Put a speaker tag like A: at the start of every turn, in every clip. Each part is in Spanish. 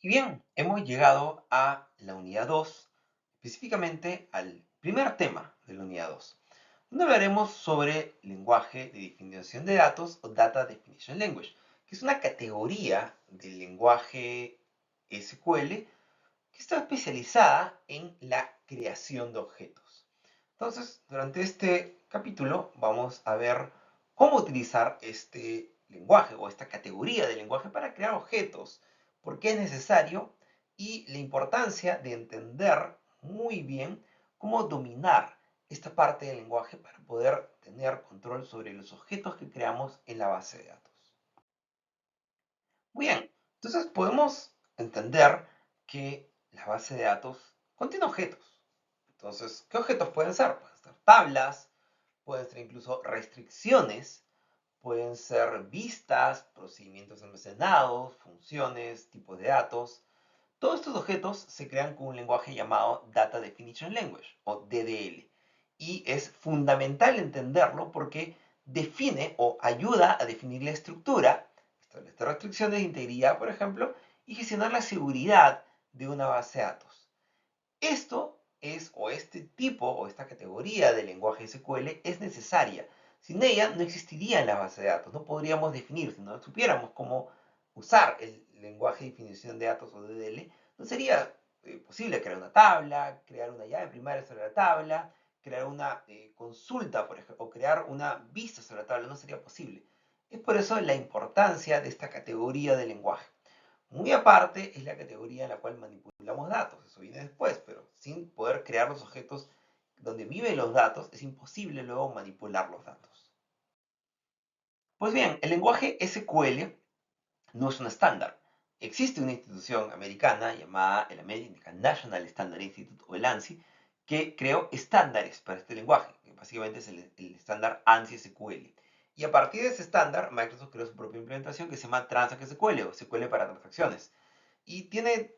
A: Y bien, hemos llegado a la unidad 2, específicamente al primer tema de la unidad 2, donde hablaremos sobre lenguaje de definición de datos o Data Definition Language, que es una categoría del lenguaje SQL que está especializada en la creación de objetos. Entonces, durante este capítulo vamos a ver cómo utilizar este lenguaje o esta categoría de lenguaje para crear objetos, por qué es necesario y la importancia de entender muy bien cómo dominar esta parte del lenguaje para poder tener control sobre los objetos que creamos en la base de datos. Muy bien, entonces podemos entender que la base de datos contiene objetos. Entonces, ¿qué objetos pueden ser? Pueden ser tablas, pueden ser incluso restricciones, pueden ser vistas, procedimientos almacenados, funciones, tipos de datos. Todos estos objetos se crean con un lenguaje llamado Data Definition Language o DDL. Y es fundamental entenderlo porque define o ayuda a definir la estructura, establecer restricciones de integridad, por ejemplo, y gestionar la seguridad de una base de datos. Esto es, o este tipo, o esta categoría de lenguaje SQL es necesaria. Sin ella no existiría en la base de datos, no podríamos definir, si no supiéramos cómo usar el lenguaje de definición de datos o DDL, no sería posible crear una tabla, crear una llave primaria sobre la tabla, crear una consulta, por ejemplo, o crear una vista sobre la tabla, no sería posible. Es por eso la importancia de esta categoría de lenguaje. Muy aparte es la categoría en la cual manipulamos datos, eso viene después, pero sin poder crear los objetos donde viven los datos, es imposible luego manipular los datos. Pues bien, el lenguaje SQL no es un estándar. Existe una institución americana llamada el American National Standard Institute o el ANSI que creó estándares para este lenguaje, que básicamente es el estándar ANSI SQL. Y a partir de ese estándar, Microsoft creó su propia implementación que se llama Transact SQL o SQL para transacciones. Y tiene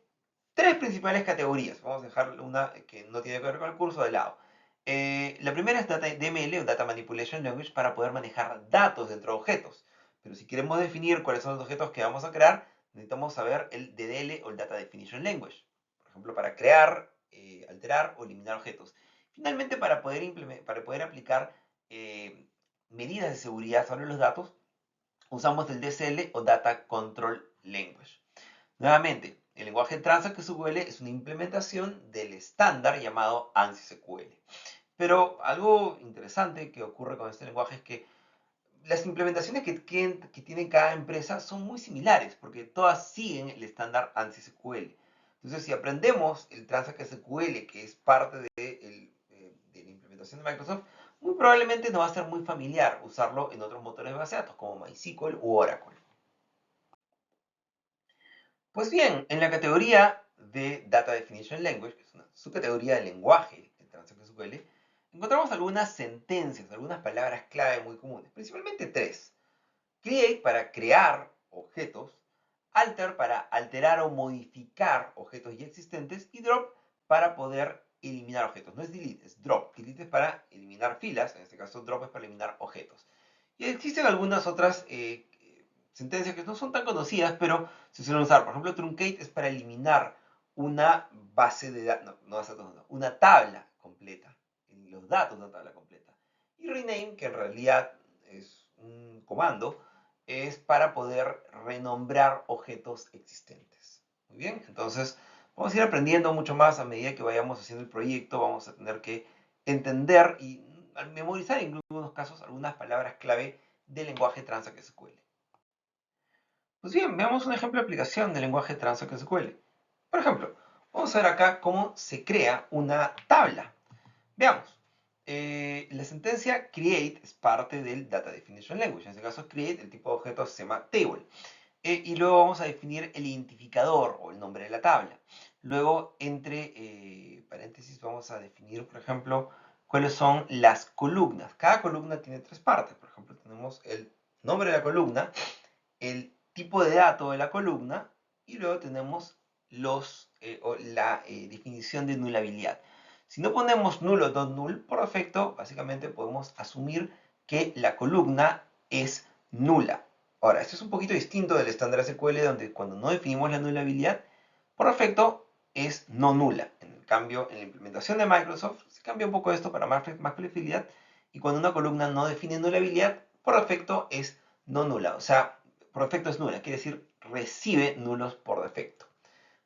A: tres principales categorías. Vamos a dejar una que no tiene que ver con el curso de lado. La primera es DML o Data Manipulation Language para poder manejar datos dentro de objetos. Pero si queremos definir cuáles son los objetos que vamos a crear, necesitamos saber el DDL o el Data Definition Language. Por ejemplo, para crear, alterar o eliminar objetos. Finalmente, para poder aplicar medidas de seguridad sobre los datos, usamos el DCL o Data Control Language. Nuevamente, el lenguaje Transact SQL es una implementación del estándar llamado ANSI SQL. Pero algo interesante que ocurre con este lenguaje es que las implementaciones que tiene cada empresa son muy similares, porque todas siguen el estándar ANSI SQL. Entonces, si aprendemos el Transact SQL, que es parte de la implementación de Microsoft, muy probablemente nos va a ser muy familiar usarlo en otros motores de base de datos, como MySQL u Oracle. Pues bien, en la categoría de Data Definition Language, que es una subcategoría de lenguaje de Transact SQL, encontramos algunas sentencias, algunas palabras clave muy comunes, principalmente tres. Create para crear objetos, alter para alterar o modificar objetos ya existentes y drop para poder eliminar objetos. No es delete, es drop. Delete es para eliminar filas, en este caso drop es para eliminar objetos. Y existen algunas otras sentencias que no son tan conocidas, pero se suelen usar. Por ejemplo, truncate es para eliminar una base de datos, no, una tabla completa, los datos de una tabla completa. Y rename, que en realidad es un comando, es para poder renombrar objetos existentes. Muy bien, entonces vamos a ir aprendiendo mucho más a medida que vayamos haciendo el proyecto. Vamos a tener que entender y memorizar en algunos casos algunas palabras clave del lenguaje Transact SQL. Pues bien, veamos un ejemplo de aplicación del lenguaje Transact SQL. Por ejemplo, vamos a ver acá cómo se crea una tabla. Veamos. La sentencia create es parte del Data Definition Language. En este caso, create, el tipo de objeto se llama table. Y luego vamos a definir el identificador o el nombre de la tabla. Luego, entre paréntesis, vamos a definir, por ejemplo, cuáles son las columnas. Cada columna tiene tres partes. Por ejemplo, tenemos el nombre de la columna, el tipo de dato de la columna y luego tenemos la definición de nulabilidad. Si no ponemos null o not null, por defecto, básicamente podemos asumir que la columna es nula. Ahora, esto es un poquito distinto del estándar SQL, donde cuando no definimos la nulabilidad, por defecto es no nula. En el cambio, en la implementación de Microsoft se cambia un poco esto para más flexibilidad, y cuando una columna no define nulabilidad, por defecto es no nula. O sea, por defecto es nula, quiere decir recibe nulos por defecto.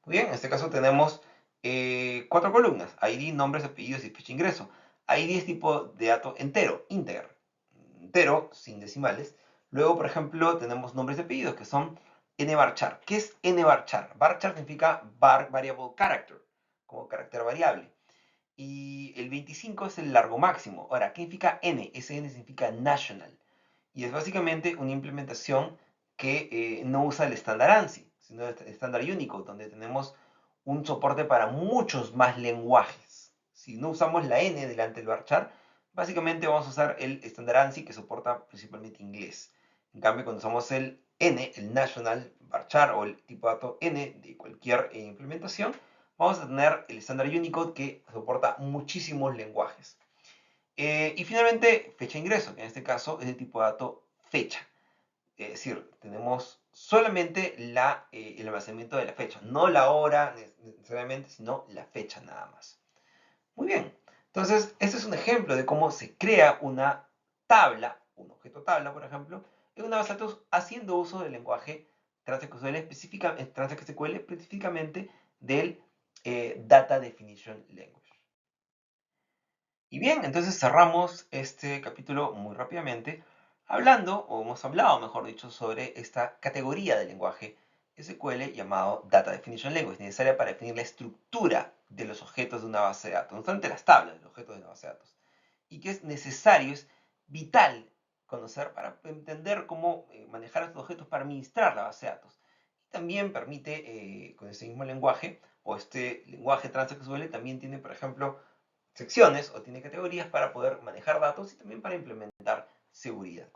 A: Muy bien, en este caso tenemos 4 columnas: ID, nombres, apellidos y fecha de ingreso. ID es tipo de dato entero, integer, entero, sin decimales. Luego, por ejemplo, tenemos nombres y apellidos, que son nvarchar. ¿Qué es nvarchar? Varchar significa variable character, como carácter variable. Y el 25 es el largo máximo. Ahora, ¿qué significa N? Ese N significa national. Y es básicamente una implementación que no usa el estándar ANSI, sino el estándar Unicode, donde tenemos un soporte para muchos más lenguajes. Si no usamos la N delante del varchar, básicamente vamos a usar el estándar ANSI, que soporta principalmente inglés. En cambio, cuando usamos el N, el National Varchar o el tipo de dato N de cualquier implementación, vamos a tener el estándar Unicode, que soporta muchísimos lenguajes. Y finalmente, fecha de ingreso, que en este caso es de tipo de dato fecha. Es decir, tenemos solamente el almacenamiento de la fecha, no la hora necesariamente, sino la fecha nada más. Muy bien, entonces este es un ejemplo de cómo se crea una tabla, un objeto tabla, por ejemplo, en una base de datos haciendo uso del lenguaje TransSQL, específicamente del Data Definition Language. Y bien, entonces cerramos este capítulo muy rápidamente, hablando, o hemos hablado, mejor dicho, sobre esta categoría de lenguaje SQL llamado Data Definition Language, necesaria para definir la estructura de los objetos de una base de datos, no solamente las tablas de los objetos de una base de datos, y que es necesario, es vital conocer para entender cómo manejar estos objetos para administrar la base de datos. Y también permite, con ese mismo lenguaje, o este lenguaje TransSQL, también tiene, por ejemplo, secciones o tiene categorías para poder manejar datos y también para implementar seguridad.